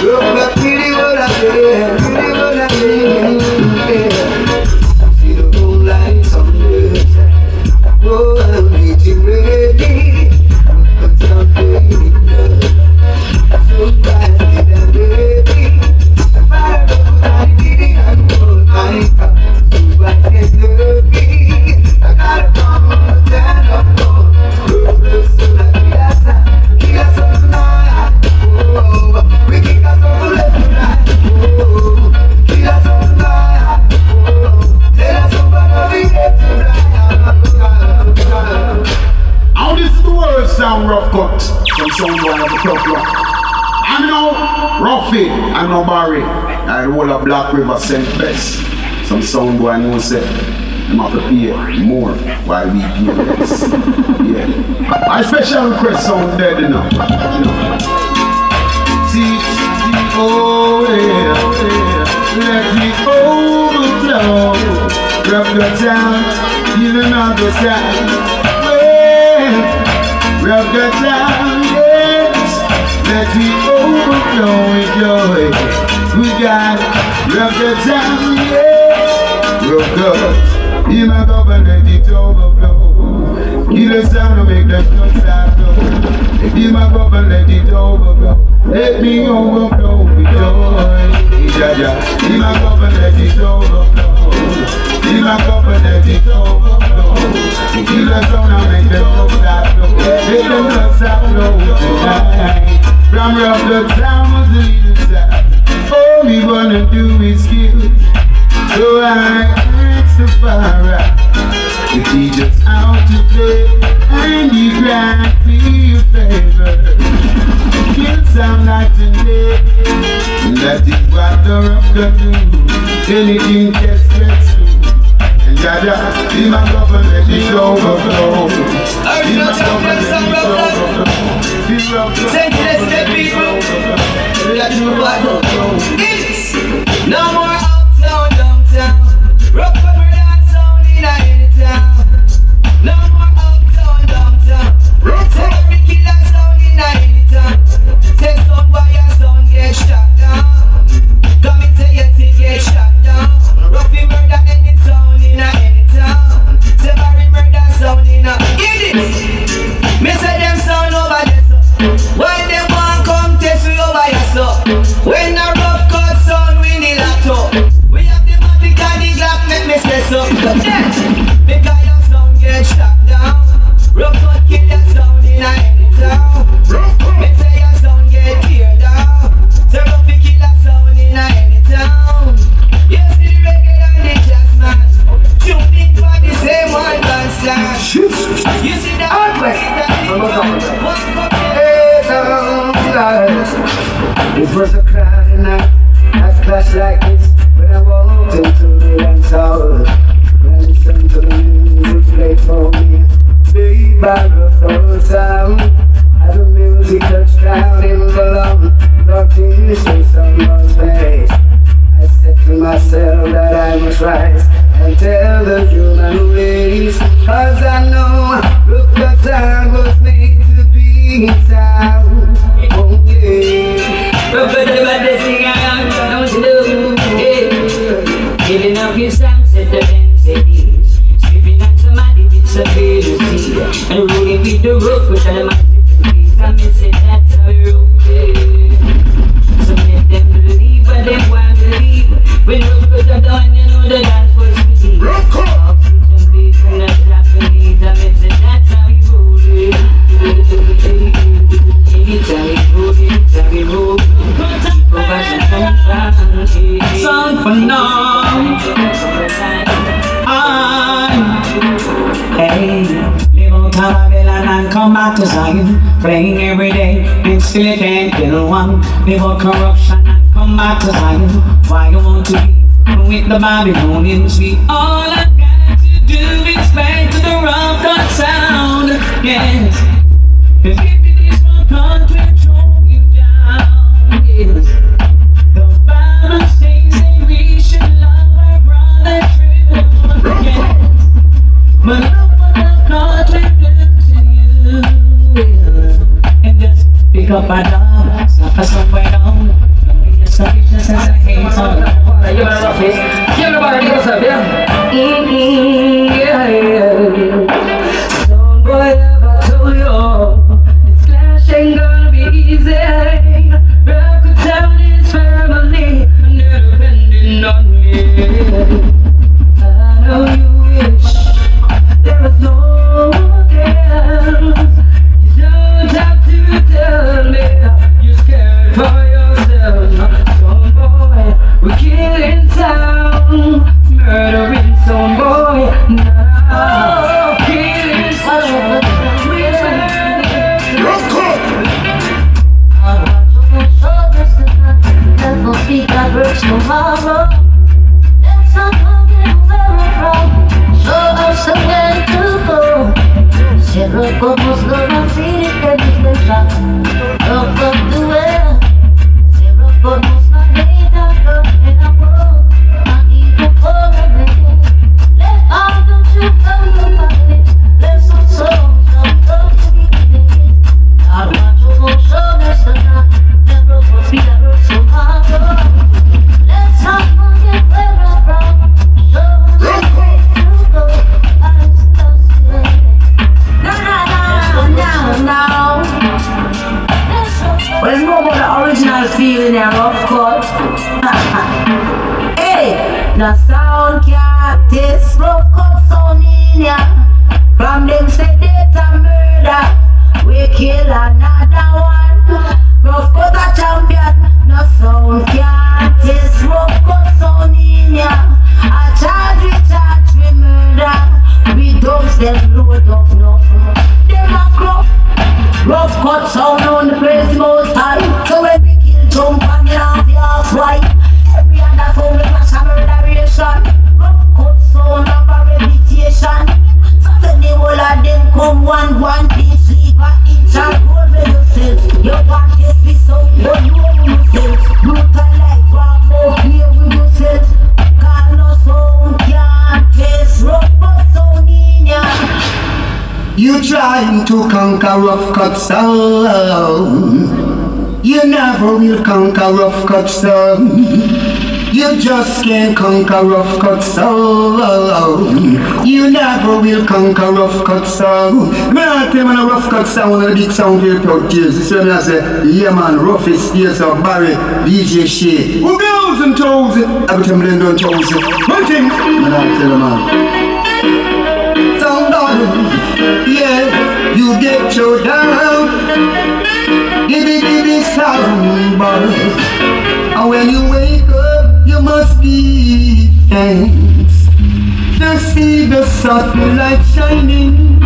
Look at pretty what I did, pretty what I did. See the moonlight on the side. Oh, I'm getting ready. But I'm waiting up. So fast and I'm ready. If I don't know I did it, I know my God. So I get nervy. I gotta come on the stand up. So like we are sad. He got something now. Oh, we keep us on the left tonight. Oh, he got something now. Oh, tell us about the get tonight. Now this is the world sound Ruffcut. Some sound boy have a tough rock. I know Ruffy, I know Barry. I roll a Black River St. Best. Some sound boy know say them have to pay more while we pay less. Yeah. I special request sound dead enough. See, oh yeah, let me overflow. Ruffcut sound, you don't understand. Ruffcut sound, yes. Let me overflow with joy. We got Ruffcut sound, yes. Ruffcut, you might go and let it overflow. Give the sound to make the guns start flow. You might go and let it overflow. Let me overflow with joy. Jaja, you might go and let it overflow. You might go and let it overflow. Feel the sound and make the blood start flow. Make the blood start flow tonight. From Ruffcut sound was the little sound. All we wanna do is kill. So I ask the fire to teach us how to play. And he grant me a favor. Kill some night and day. And that is what the Ruffcut do. Anything gets through. Jaja, be my government, let it overflow. Be my government, let it overflow. Be Ruffcut, say this to people. We got to overflow. It's no more uptown, downtown. Ruffcut murder sound in any town. No more uptown, downtown. Say every killer sound in any town. Say sound by your sound get shot down. Come and say yes, it get shot down. Ruffy murder any sound in any town. Say Barry murder sound in a it is. Me say them sound over there so. Why them want come test we over here so. When a Ruffcut sound we need a top. We have the matic and the Glock make me say so. But then, because your sound get shot down. Ruffcut kill your sound in any town. Me say your sound get tear down. Say Ruffy kill your sound in any town. You see the reggae and the jazz man. Tune in for the same one dance slash. You see the hardware. It was a crowded night, a splash like this. When I walked into the dance hall, when I listened to the music played for me, played by Ruffcut sound. As the music touched down in the lung, nothing to say someone's face. I said to myself that I must rise and tell the human race, cause I know Ruffcut sound was made to be sound. Oh yeah. Ruffcut the baddest thing I know to do, yeah. Giving up your sounds at the dances. Sleeping on somebody, it's a fantasy. And rolling with the Ruffcut and my masterpiece. I miss it, that's how you roll, yeah. So let them believe what they want to believe. When Ruffcut are done, you know the dance was sweet. Oxygen beats and the Japanese. I miss it, that's how you roll, yeah. Anytime we roll, sound for now. Hey, live on Babylon and come back to Zion. Playing every day and still you can't kill one. Live on corruption and come back to Zion. Why you want to be with the Babylonians? We all I got to do is play to the Ruffcut sound. Yes, 'cause if it is one country control you down. Yes, the Bible says that we should love our brother true. Yes, but look what Ruffcut will do to you. And just pick up a dog, snap a somewhere down. Suspicious as I hate some. You better rough it. You better do yourself, yeah. Some boy ever told you this clash ain't gonna be easy. Ruffcut town is family, and they're depending on me. I know you wish there was no one else. You don't have to tell me you're scared for yourself. Some boy, we're killing sound, murdering some boy now. Killing sound, we're Never speak that verse tomorrow. Let's not forget where we're from. Show us the way to go. Shadrock was gonna see the legislation. Look up the way. Shadrock was not hate that girl in a world. Not even for a minute. Let all the truth come to body. Let's not songs of love to be in it. I want you to show us the night. Never speak that verse tomorrow. Let's not forget where we're from. Show us the way to go. Well, it's more about the original feeling and Ruffcut. Hey, the sound can't taste Ruffcut sound in ya. From them say data murder, we kill another one. Ruffcut a champion, the sound can't taste Ruffcut sound in ya. A charge, we murder. We don't sell load up no. Them a crop. Ruffcut sound on the place most high. So when we kill jump and get off the ass right. Every other phone we flash a murderation. Ruffcut sound of a reputation. So when the whole of them come one piece sleep and inch and hold with yourself. You want this be so you know yourself. Brutal like Rambo, clear with yourself. Call no sound can't taste Ruffcut sound in ya. You trying to conquer Ruffcut sound. You never will conquer Ruffcut sound. You just can't conquer Ruffcut sound. You never will conquer Ruffcut sound. Man, I tell you, man, a Ruffcut sound, one of the big sound here proud tears. You see me, I say, yeah man, roughest tears of Barry, DJ Shay. Who goes and toes it? I go tell them don't toes it. One thing, man, I tell them, man. Sound down, yeah, you get your down. Give it sound, boy. And when you wake up, you must give thanks to see the sunlight shining.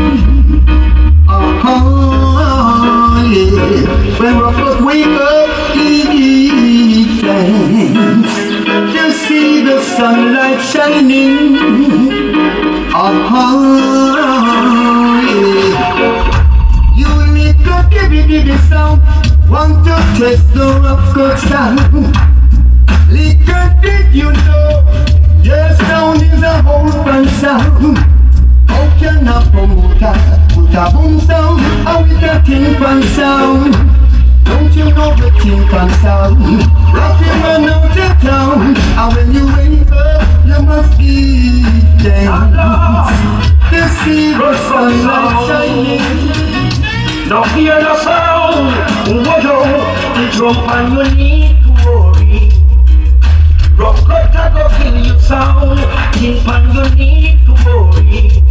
Yeah. When Ruffcut wake up, give thanks to see the sunlight shining. Yeah. You little baby sound, want to test the Ruffcut sound. Little did you know, your sound is a whole fun sound. How can a promoter put a boom sound and with a tin-pan sound? Don't you know the tin-pan sound? Rocky man out of town, and when you wake up, you must be thanks to see the sunlight shining. Now hear the sound, whoa, the jump and you need to worry. Ruffcut a go kill you sound, think and you need to worry.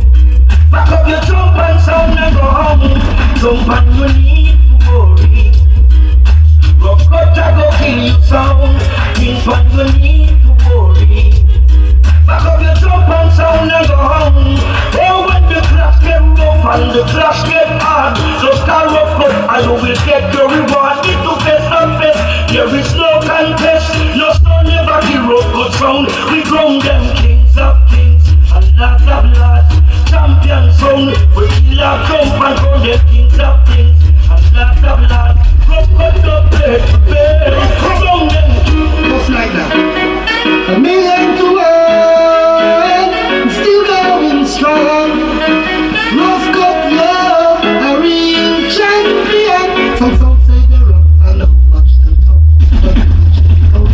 Back up your jump and sound and go home, jump and you need to worry. Ruffcut a go kill you sound, think and you need to worry. Back up your jump and sound and go home. Oh, when the clash get rough and the clash get hard, just call Ruffcut and you will get your reward. It to best and best, there is no contest. No son never give Ruffcut sound. We ground them kings of kings and lords of lords. Champion sound, we kill our jump and ground them kings of kings and lords of lords. Ruffcut the play, ground them. Just like that. A million to one, still going strong. Ruffcut love, a real champion. Some say they're rough and how much they're tough, but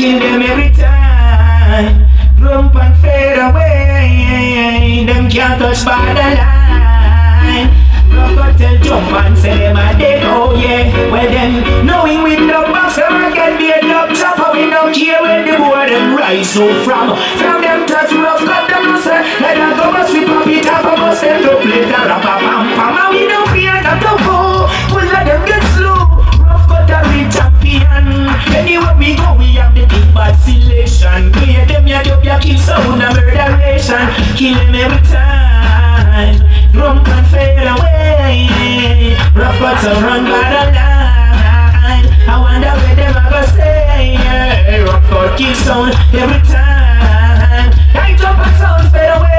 kill them every time. Grump and fade away. Them can't touch by the line. Ruffcut tell jump and say them a dead, oh yeah. Well them knowing with the box I get beat up chopper. We don't care where the boy them rise so from. From them touch Ruffcut them no say. Let them go and sweep up it up and bust them to play the rapper pam pam. And we don't fear that to go. We'll let them get slow. Ruffcut a real champion. Anywhere we go we have the big bad selection. We them ya dub ya kill sound and murderation. Kill them every time. Drum can fade away. Ruffcut so run by the line. I wonder where them a go stay. Ruffcut kill sound every time. I jump and sound fade away.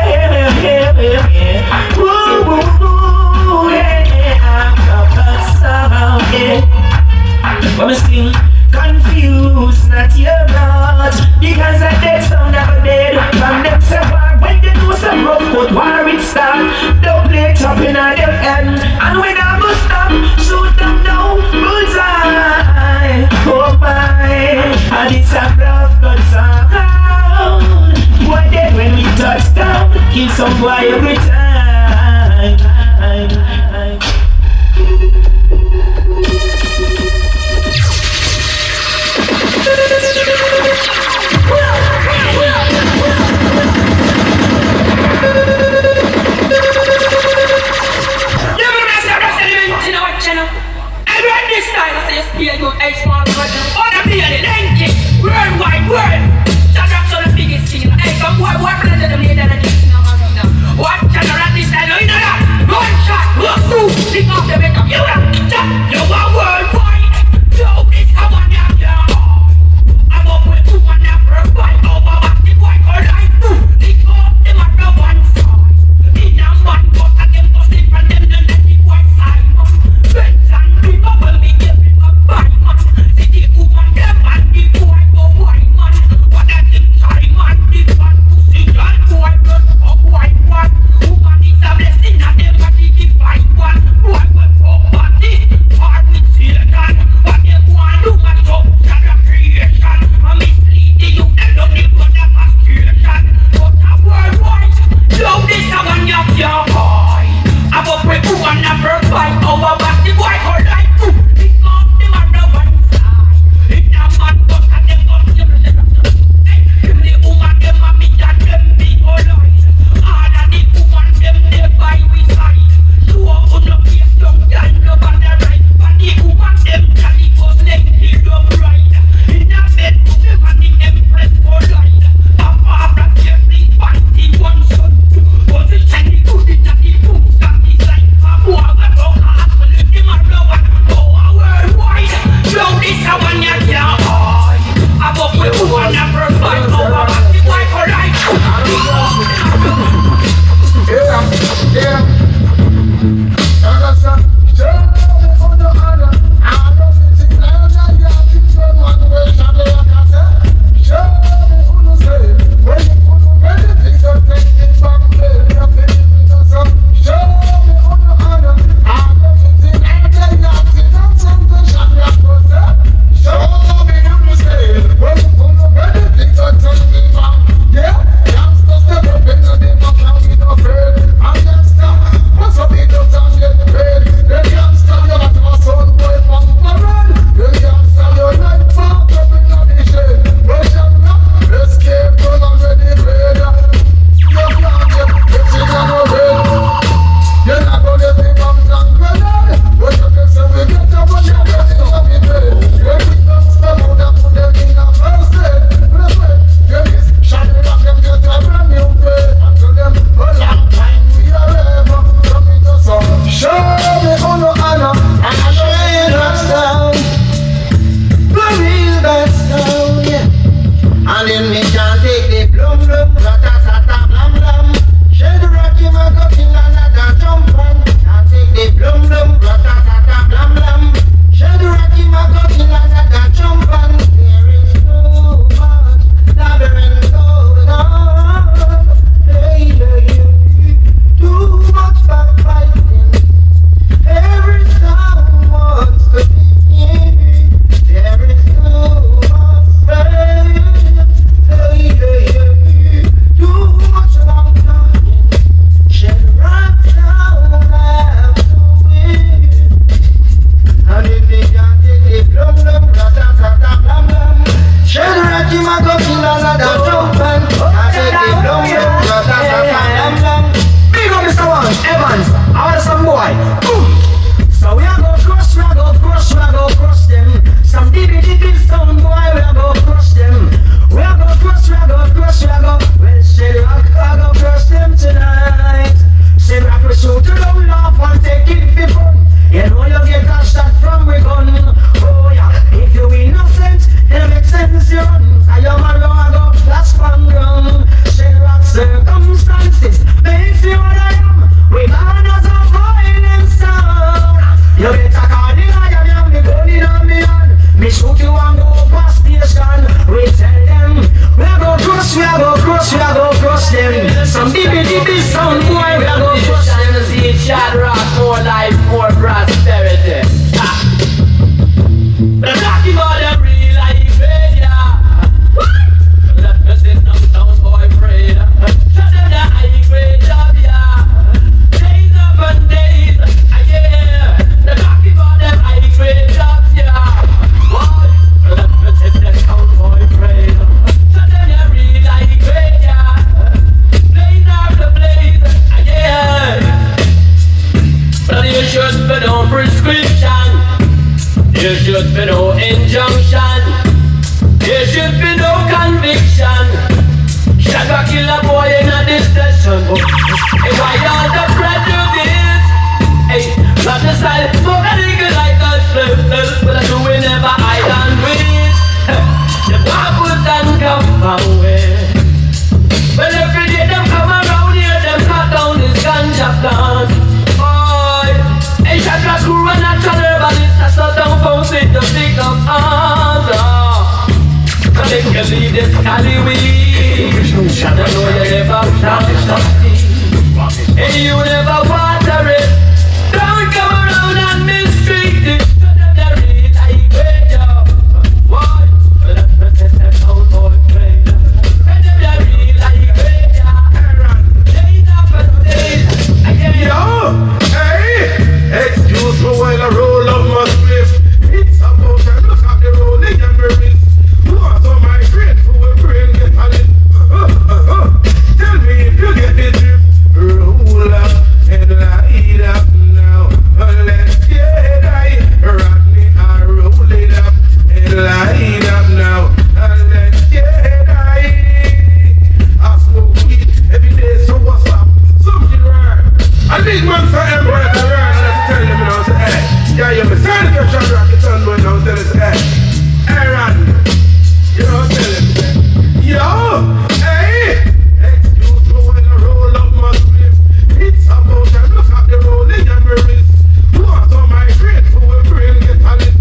Woo woo woo yeah. Ruffcut sound yeah. But me still confused, not your blood. Because I dead sound never dead. From them say war when they do some Ruffcut war it start. Don't play chopping on them head. And when I must stop, shoot them down, bullseye. Oh my, and it's a Ruffcut sound. Boy dead when we touch down. Kill some boy every time. Worldwide world, Shadrock so the biggest thing. Hey, some boy, what friends of them later than this now? What Shadrock this time? You know that? One shot, boom, pick off the back of you. You are worldwide. Yo, this I want ya. I'm up with 2 and a half fight over what the boy call like. Pick up them at the one side. In a man, but at them go sleep and them don't let the boy Simon. Friends and people will be giving up by man. See the woman them and the boy go white man. What that thing Simon, the fat pussy girl boy blood up white one. Woman is a blessing and them body the fight one. Boy will fuck body. There should be no injunction. There should be no conviction. Shadrock kill a boy in a discussion. Hey, why y'all the prejudice? Hey, not the style, smoke a nigga like a slip. But I do we never hide and wait. The backwards and come away. Well, every day them come around here, them cut down this ganja plant. Boy, hey, Shadrock who run natural herbalist, I saw down folks with the pick up arms. I think you leave this cali weed. I know you never plant it. Hey, you never water it. Don't come around and mistreat it. So them they read like radio. Why? Well, that's process that sound boy play. When them they read like radio. Days after days. Yo, hey, excuse me while I roll up my spliff. It's about time, look at the rolling and my wrist. What am I grateful for? Brain get a lit. Tell me if you get the drift. Roll up and light up now. Let's get high. Rodney, I roll it up and light up now. Let's get high. I smoke weed every day, so what's up? Something rare. A big man for Emperor to run and I tell them, you know, say, hey, yeah, you're the sign of your Shadrock, it's on going now, tell us, hey, Rodney, you know, tell him, yo, hey, excuse me when I roll up my sleeve. It's about time, look at the rolling and my wrist. What am I grateful for? Brain get a lit.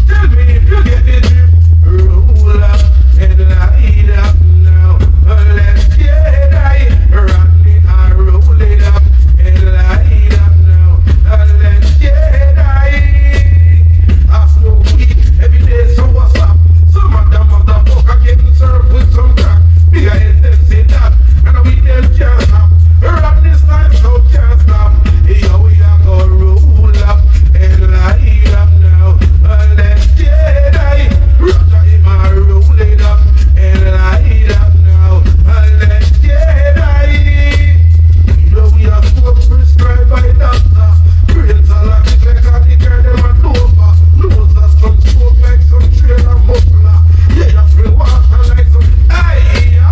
Tell me if you get the drift. Roll up and light up now. Let's get high. Rodney, I roll it up and light up now. Let's get high. I smoke weed every day, so what's up? Some of them motherfuckers getting served with some crack. Bigger head them say that, and we them can't stop. Rap this time, so can't stop. Yo, we are gonna roll up and light up now. Let's get high. Roger him, I roll it up and light up now. Let's get high. Yo, we are smoke prescribed by doctor. Brains are like it like a liquor, them a doper. Nose are some smoke like some trailer muffler. Yeah, you feel water like some. Hey, yo,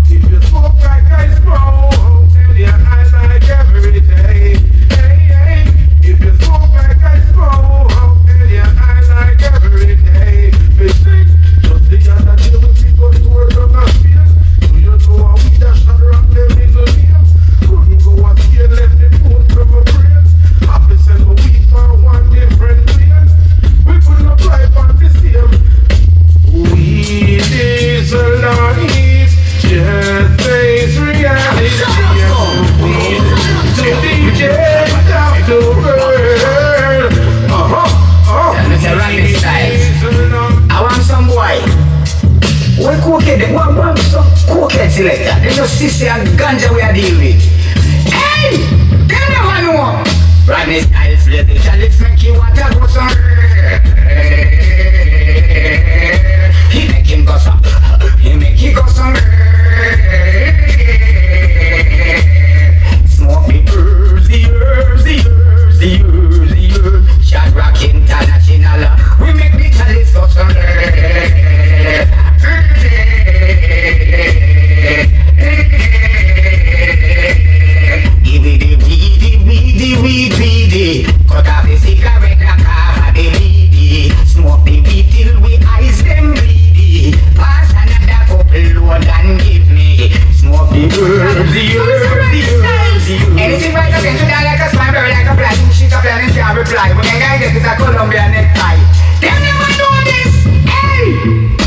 if you smoke like I smoke, then you high like every day. Hey, if you smoke like I smoke, then you high like every day. Me think, just the other day we pick up to work on a field. Do you know how we dash and rock them in the name? Couldn't go a scale, left the food from my brain. Happy send a week for one different lane. We couldn't apply for the same. Weed is a life, just face reality. Weed to the end of the world. Look at Rodney Styles. I want some boy. We cocaine, they want some cocaine selector. They just sissy and ganja we are dealing with. Hey! They never know. Rodney Styles, let the chalice make you want to go some. He make him go some. He make he go some. Smoke the herbs, the herbs, the herbs, the herbs, the herbs. Shadrock International. We make the chalice go some. Give me the weedy. Cut off the cigarette like half of the weedy. Smoke the weed till we eyes them greedy. Pass another couple load and give me. Smoke the herbs, the herbs, the herbs, the herbs. Anything right up into that like a smile, like a fly. Shit up and can't reply. When the guy gets a Colombian necktie. They never know this. Hey!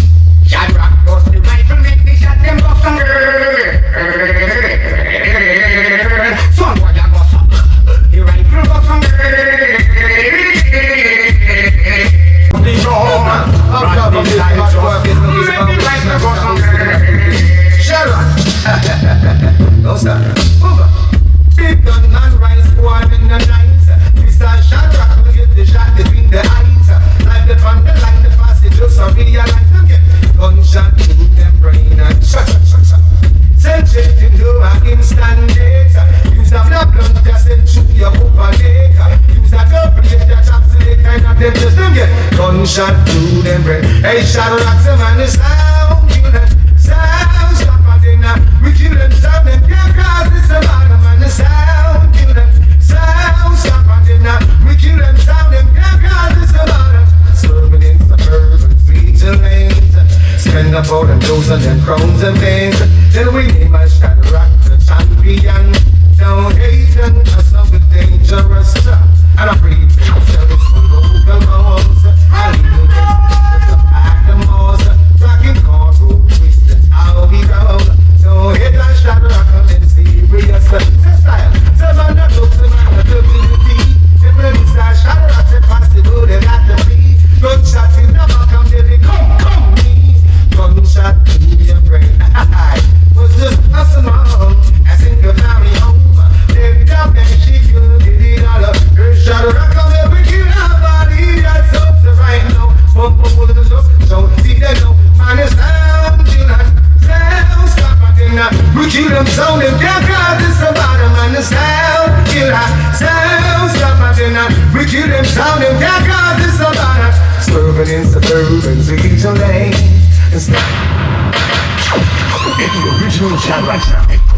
Shadrock goes to the rifle, make the shot them go some. Son boy ya go some. The rifle go some. The dawn of government is working. Make the rifle go some. Shadrock. No, sir. Over. Big gun and rice, one in the night. Mr. Shadrock will get the shot between the eyes. gunshot through them brain. Hey, Shadrock, the man is sound, kill them. Sound, stop at dinner. We kill them, sound them. Can't cause this about them, man. The sound, kill them. Sound, stop at dinner. We kill them, sound them. Can't cause this about them. Serving in suburban streets and lanes. Spend up all them jewels and them crowns and things. Then we name a Shadrock the champion. Don't hate them, that's not the dangerous stuff. And I breathe themselves for local homes. I leave the rest to pack the most. Rocking cornrow twist, that's how we go. Don't hate that Shadrock, I'm in serious. Style, some man that looks, some man that ability. If they miss that Shadrock, they pass the road, they got the fee. Gunshot in the back, I'm there, they come me. Gunshot in your brain. Was just a small, as in your family home. They down and she could get it all up. Her Shadrock on every kill her body. That's up to right now. Pump up all of the dust. Don't see that no man is down. Kill that sound. Stop at dinner. We kill them sound. Them can't cause this about them. Man is down. Kill that sound. Stop at dinner. We kill them sound. Them can't cause this about them. Swerving in suburban streets and lanes. It's the original Shadrock sound.